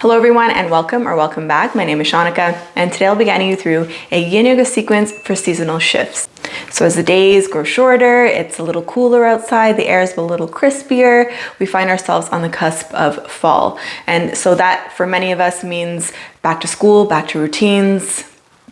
Hello everyone and welcome back. My name is Shaunneka and today I'll be guiding you through a yin yoga sequence for seasonal shifts. So as the days grow shorter, it's a little cooler outside, the air is a little crispier, we find ourselves on the cusp of fall. And so that for many of us means back to school, back to routines,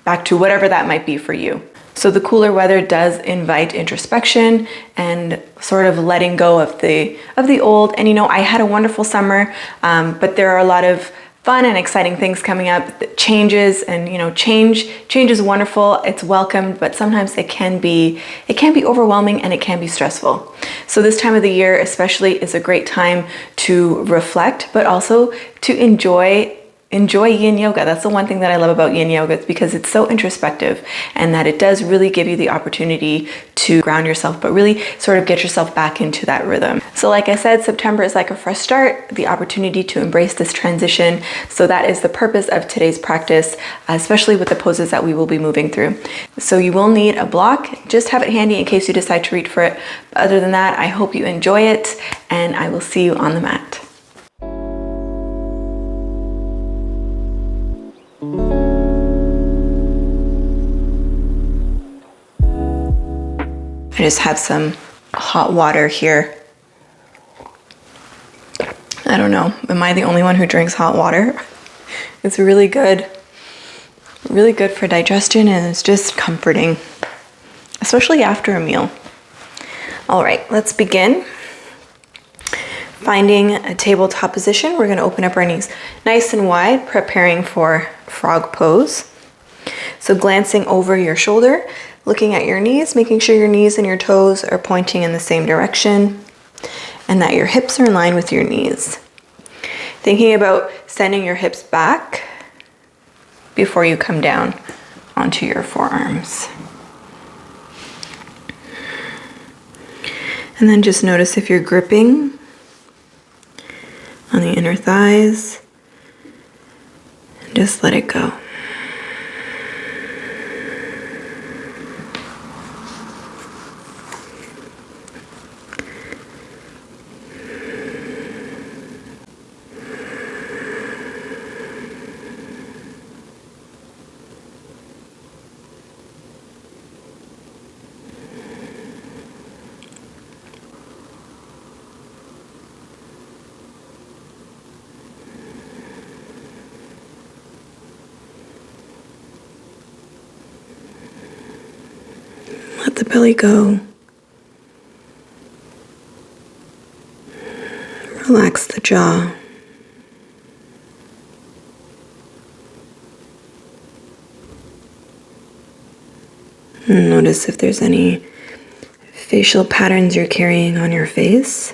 back to whatever that might be for you. So the cooler weather does invite introspection and sort of letting go of the old. And I had a wonderful summer, but there are a lot of fun and exciting things coming up, changes, and change is wonderful. It's welcomed, but sometimes it can be overwhelming and it can be stressful. So this time of the year especially is a great time to reflect, but also to enjoy yin yoga. That's the one thing that I love about yin yoga, because it's so introspective and that it does really give you the opportunity to ground yourself, but really sort of get yourself back into that rhythm. So like I said, September is like a fresh start, the opportunity to embrace this transition. So that is the purpose of today's practice, especially with the poses that we will be moving through. So you will need a block, just have it handy in case you decide to reach for it. But other than that, I hope you enjoy it and I will see you on the mat. I just have some hot water here. I don't know, am I the only one who drinks hot water? It's really good for digestion, and it's just comforting, especially after a meal. All right, let's begin. Finding a tabletop position, we're gonna open up our knees nice and wide, preparing for frog pose. So glancing over your shoulder, looking at your knees, making sure your knees and your toes are pointing in the same direction and that your hips are in line with your knees. Thinking about sending your hips back before you come down onto your forearms. And then just notice if you're gripping on the inner thighs, and just let it go. Let the belly go. Relax the jaw. And notice if there's any facial patterns you're carrying on your face.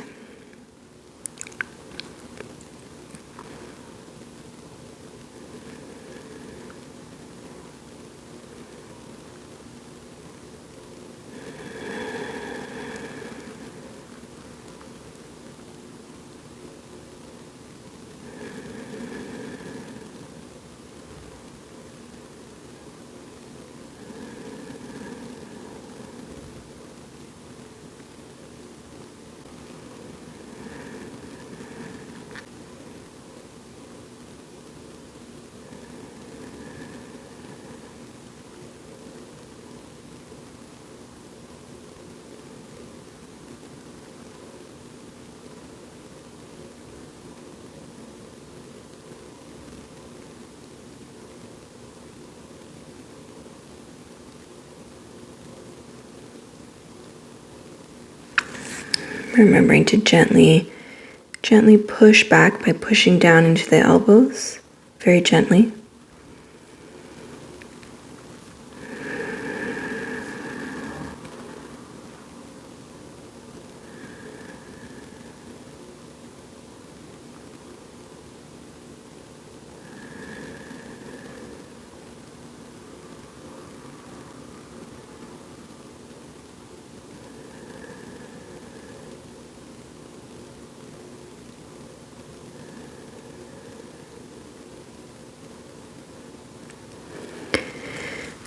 Remembering to gently push back by pushing down into the elbows, very gently.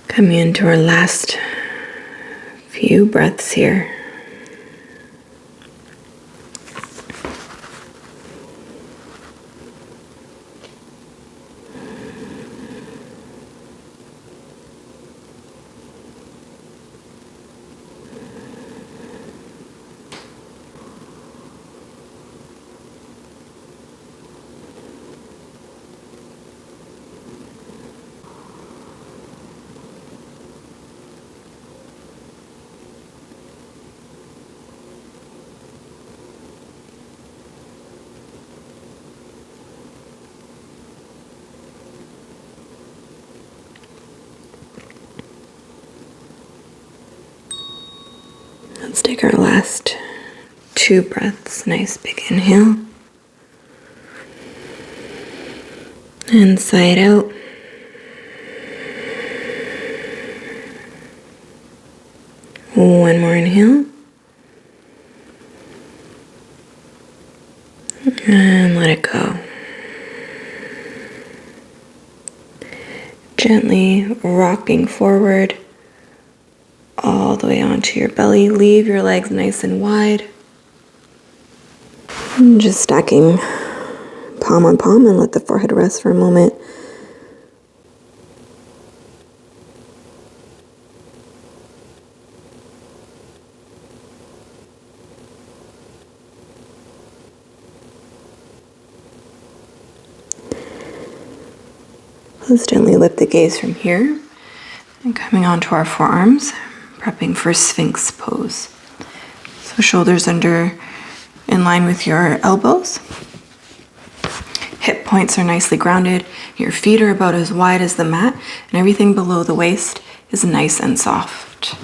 Coming into our last few breaths here. Let's take our last 2 breaths. Nice big inhale. And sigh it out. One more inhale. And let it go. Gently rocking forward all the way onto your belly. Leave your legs nice and wide. And just stacking palm on palm and let the forehead rest for a moment. Let's gently lift the gaze from here and coming onto our forearms, prepping for Sphinx pose. So shoulders under in line with your elbows. Hip points are nicely grounded. Your feet are about as wide as the mat, and everything below the waist is nice and soft.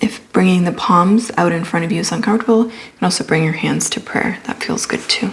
If bringing the palms out in front of you is uncomfortable, you can also bring your hands to prayer. That feels good too.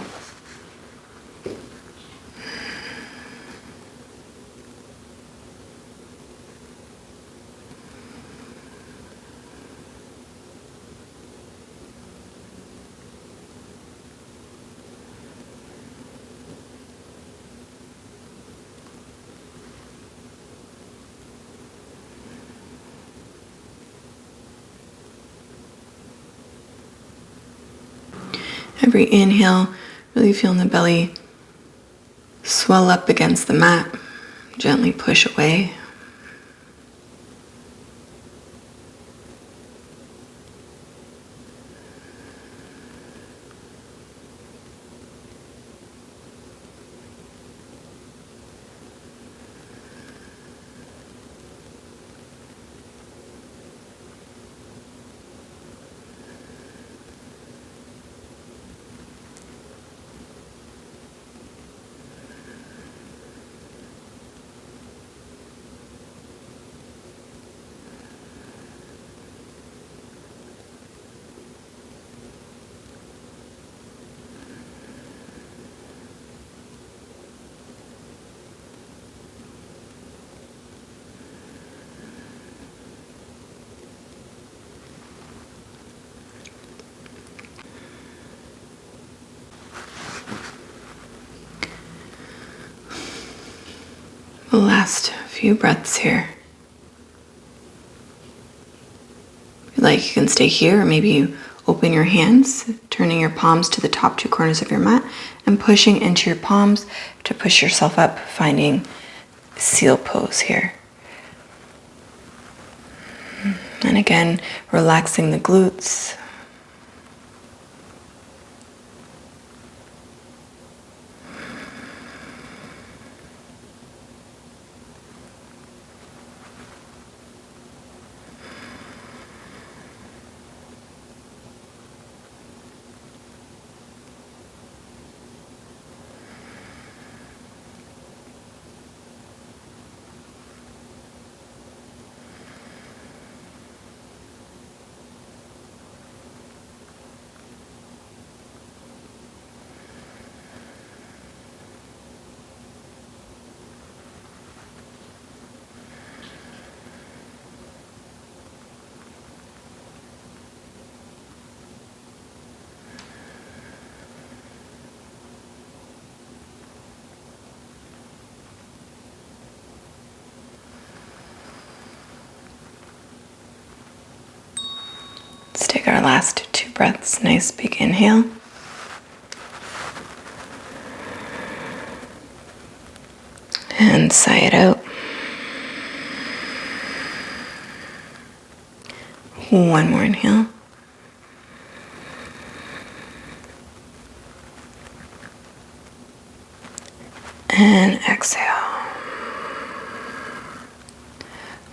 Every inhale, really feeling the belly swell up against the mat, gently push away. The last few breaths here. If you like, you can stay here, or maybe you open your hands, turning your palms to the top 2 corners of your mat and pushing into your palms to push yourself up, finding seal pose here. And again, relaxing the glutes. Let's take our last 2 breaths. Nice big inhale. And sigh it out. One more inhale. And exhale.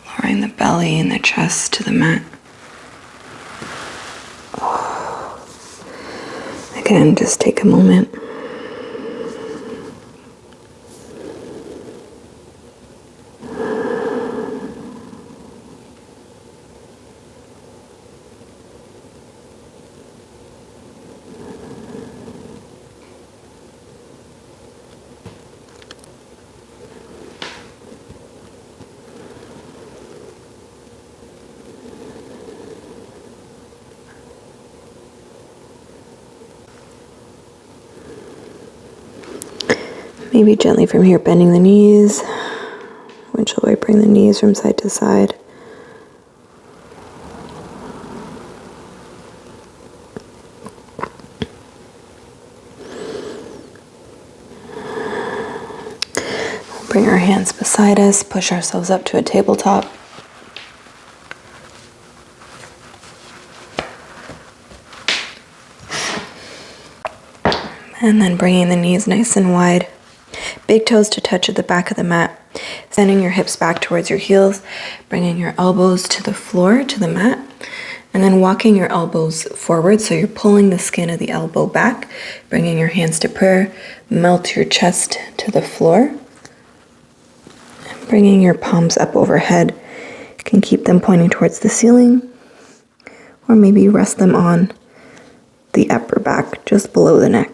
Lowering the belly and the chest to the mat. Again, just take a moment. Maybe gently from here, bending the knees. Windshield wipering the knees from side to side. Bring our hands beside us, push ourselves up to a tabletop. And then bringing the knees nice and wide. Big toes to touch at the back of the mat. Sending your hips back towards your heels. Bringing your elbows to the floor, to the mat. And then walking your elbows forward, so you're pulling the skin of the elbow back. Bringing your hands to prayer. Melt your chest to the floor. Bringing your palms up overhead. You can keep them pointing towards the ceiling, or maybe rest them on the upper back, just below the neck.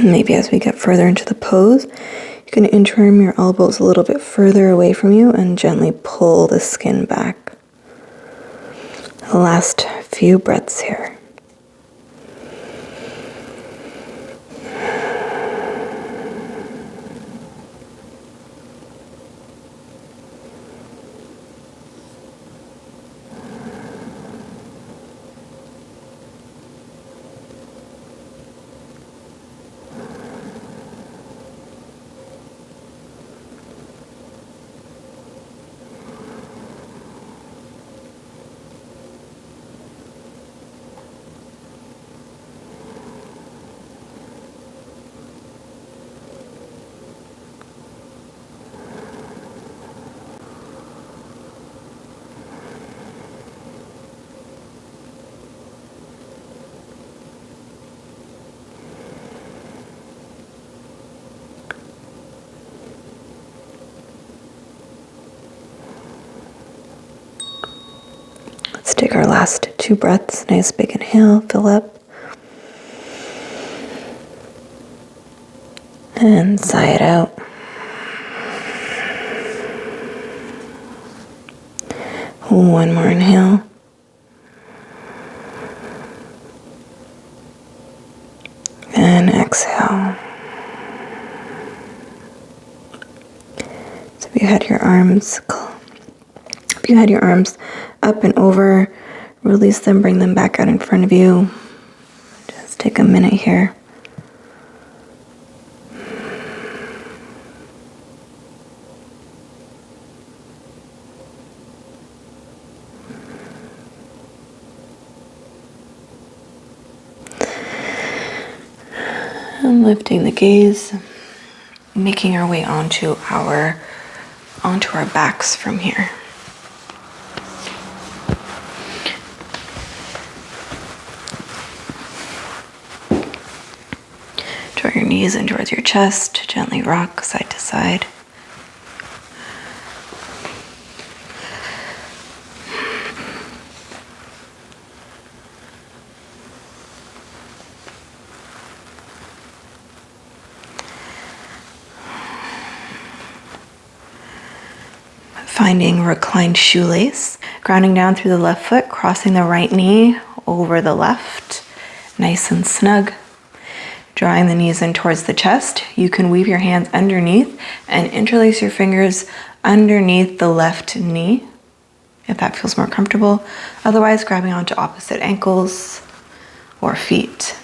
Maybe as we get further into the pose, you can inchworm your elbows a little bit further away from you and gently pull the skin back. The last few breaths here. Let's take our last 2 breaths. Nice big inhale, fill up. And sigh it out. One more inhale. And exhale. So if you had your arms up and over, release them, bring them back out in front of you. Just take a minute here. And lifting the gaze, making our way onto our backs from here. Draw your knees in towards your chest, gently rock side to side. Finding reclined shoelace, grounding down through the left foot, crossing the right knee over the left, nice and snug. Drawing the knees in towards the chest, you can weave your hands underneath and interlace your fingers underneath the left knee, if that feels more comfortable. Otherwise, grabbing onto opposite ankles or feet.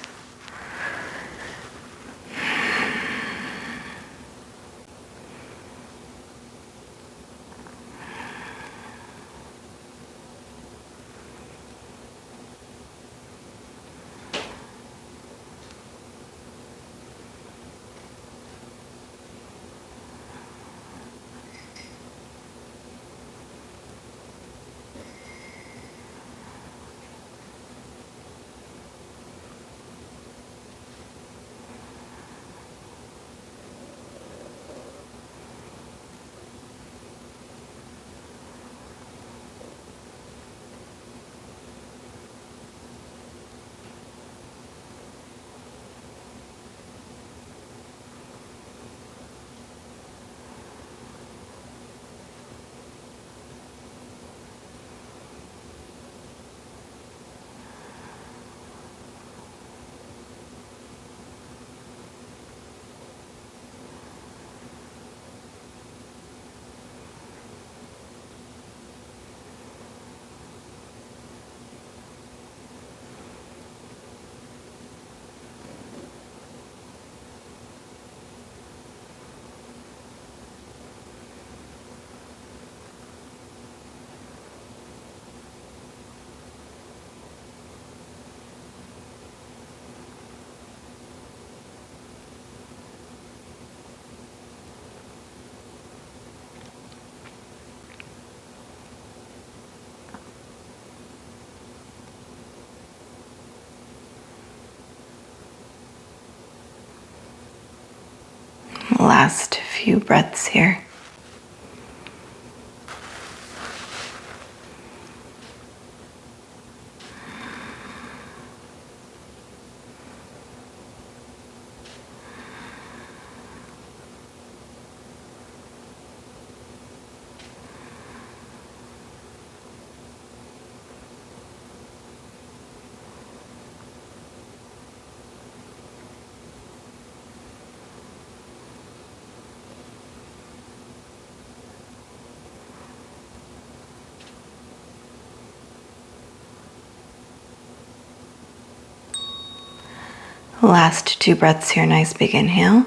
Last few breaths here. Last two breaths here, nice big inhale.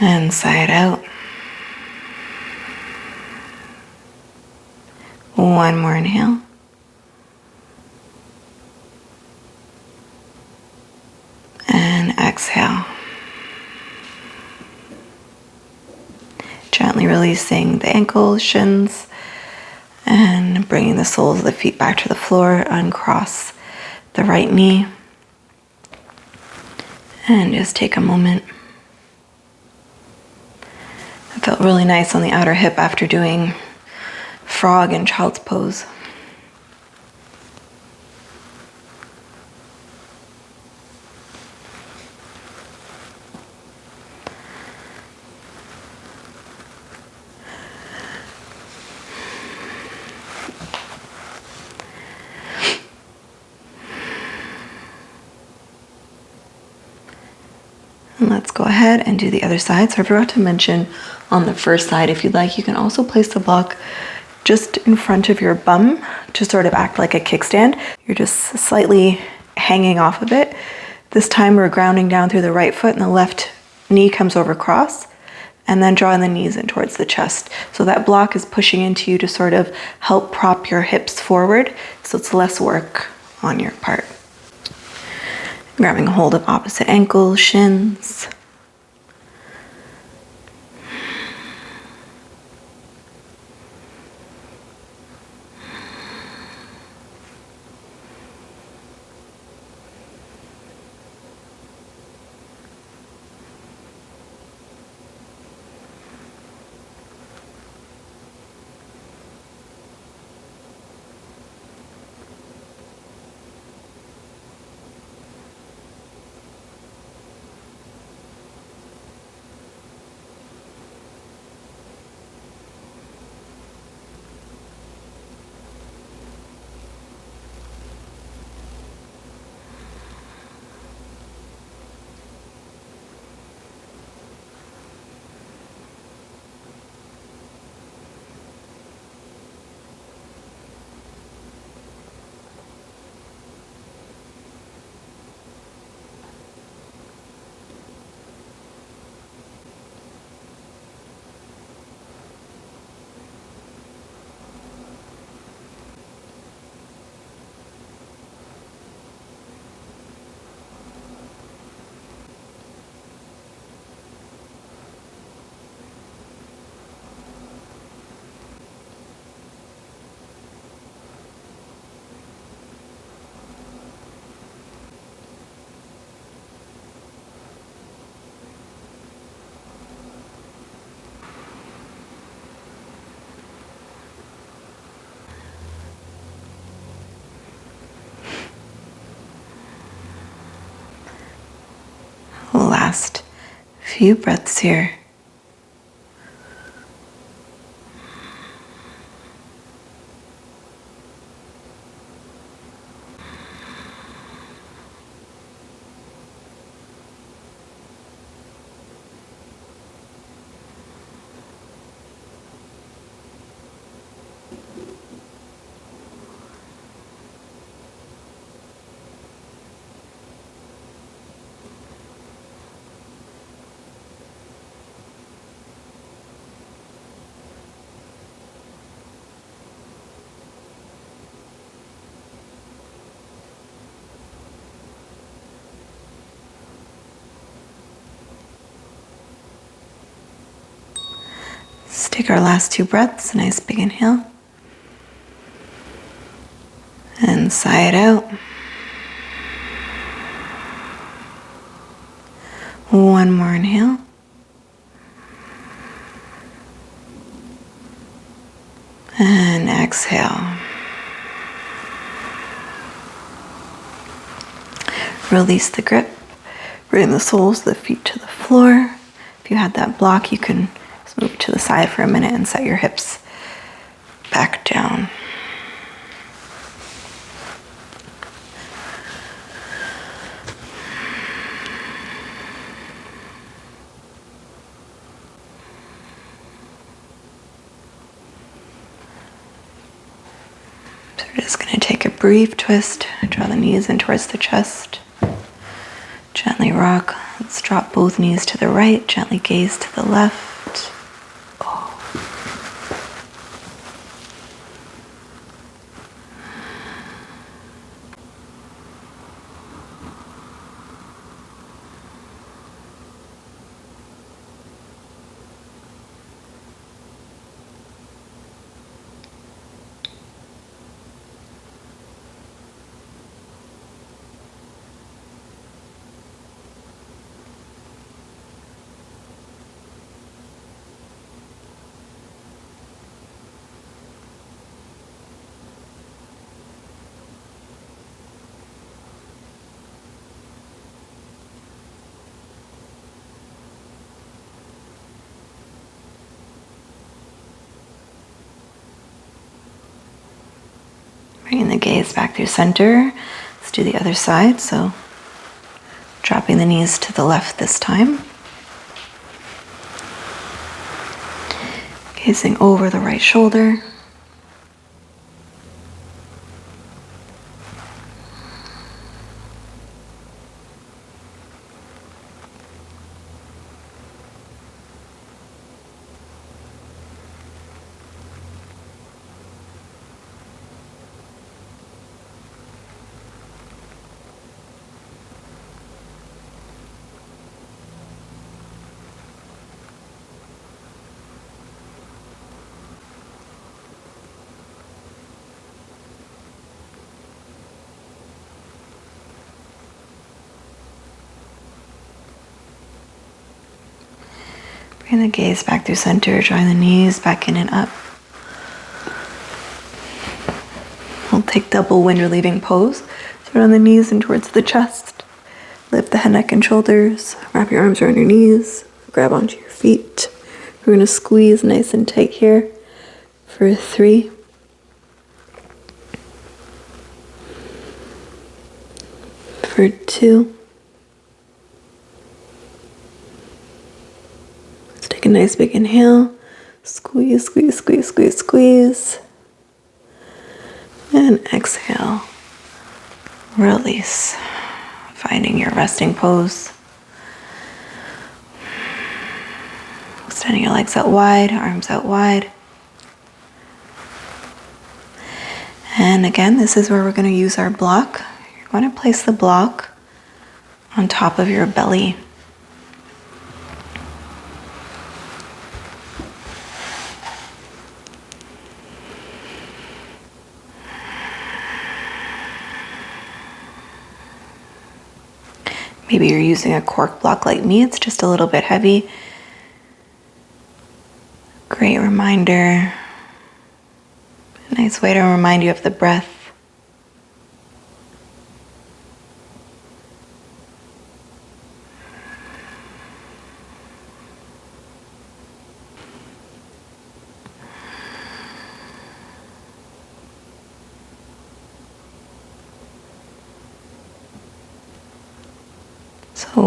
And sigh it out. One more inhale. And exhale. Gently releasing the ankles, shins, and bringing the soles of the feet back to the floor. Uncross the right knee. And just take a moment. It felt really nice on the outer hip after doing frog and child's pose. And let's go ahead and do the other side. So I forgot to mention on the first side, if you'd like, you can also place the block just in front of your bum to sort of act like a kickstand. You're just slightly hanging off of it. This time we're grounding down through the right foot and the left knee comes over cross, and then drawing the knees in towards the chest. So that block is pushing into you to sort of help prop your hips forward, so it's less work on your part. Grabbing a hold of opposite ankles, shins. Last few breaths here. Let's take our last two breaths. A nice big inhale. And sigh it out. One more inhale. And exhale. Release the grip. Bring the soles of the feet to the floor. If you had that block, you can just move to the side for a minute and set your hips back down. So we're just going to take a brief twist, draw the knees in towards the chest. Gently rock. Let's drop both knees to the right. Gently gaze to the left. Oh. Bringing the gaze back through center. Let's do the other side. So dropping the knees to the left this time. Gazing over the right shoulder. Bring the gaze back through center, drawing the knees back in and up. We'll take double wind relieving pose. So on the knees and towards the chest. Lift the head, neck, and shoulders. Wrap your arms around your knees. Grab onto your feet. We're going to squeeze nice and tight here for 3. For 2. Take a nice big inhale, squeeze, squeeze, squeeze, squeeze, squeeze, and exhale, release, finding your resting pose. Extending your legs out wide, arms out wide. And again, this is where we're going to use our block. You're going to place the block on top of your belly. Maybe you're using a cork block like me, it's just a little bit heavy. Great reminder. A nice way to remind you of the breath.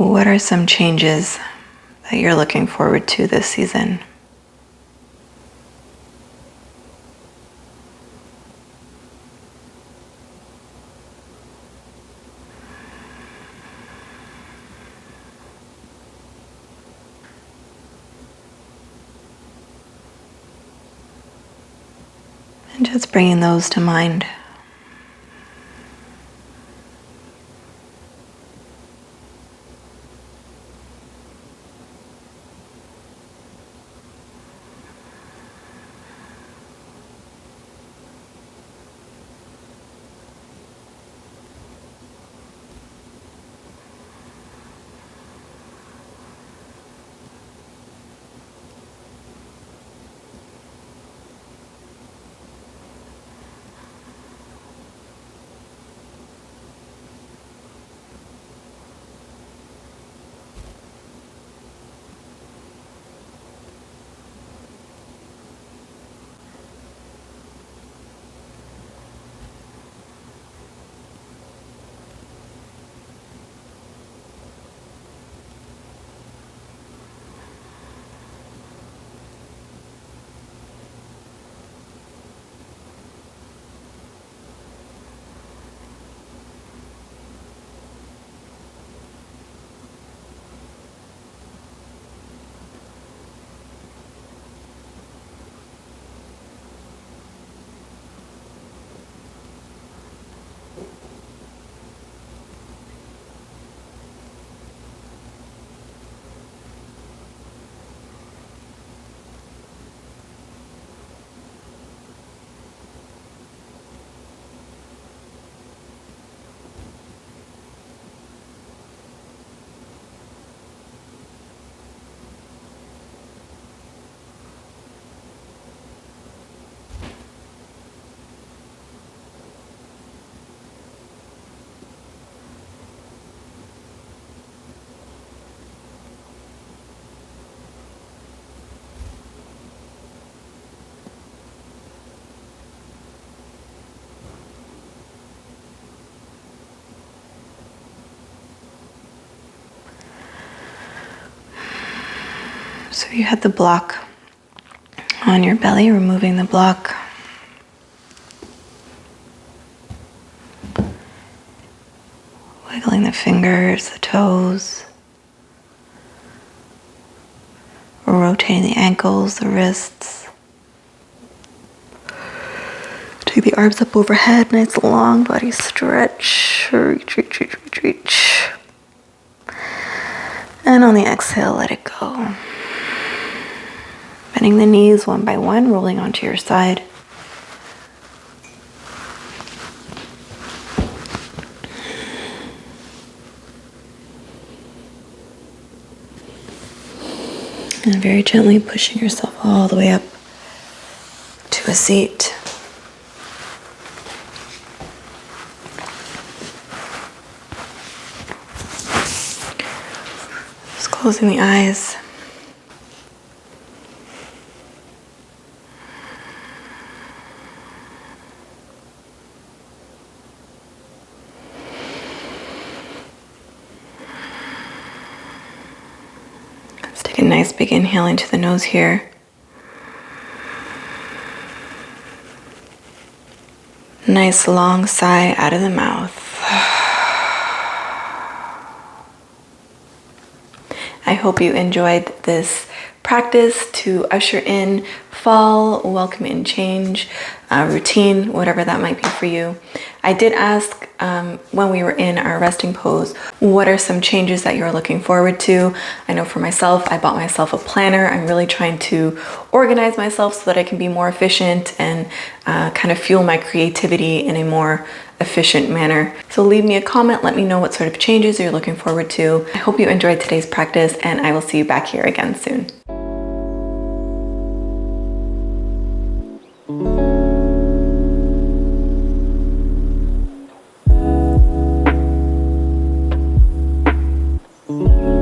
what are some changes that you're looking forward to this season? And just bringing those to mind. So you had the block on your belly, removing the block. Wiggling the fingers, the toes. Rotating the ankles, the wrists. Take the arms up overhead, nice long body stretch. Reach, reach, reach, reach, reach. And on the exhale, let it go. Bending the knees one by one, rolling onto your side. And very gently pushing yourself all the way up to a seat. Just closing the eyes. Take a nice big inhale into the nose here. Nice long sigh out of the mouth. I hope you enjoyed this practice to usher in fall, welcome in change, routine, whatever that might be for you. I did ask when we were in our resting pose, what are some changes that you're looking forward to? I know for myself, I bought myself a planner. I'm really trying to organize myself so that I can be more efficient and kind of fuel my creativity in a more efficient manner. So leave me a comment, let me know what sort of changes you're looking forward to. I hope you enjoyed today's practice, and I will see you back here again soon. Mm-hmm.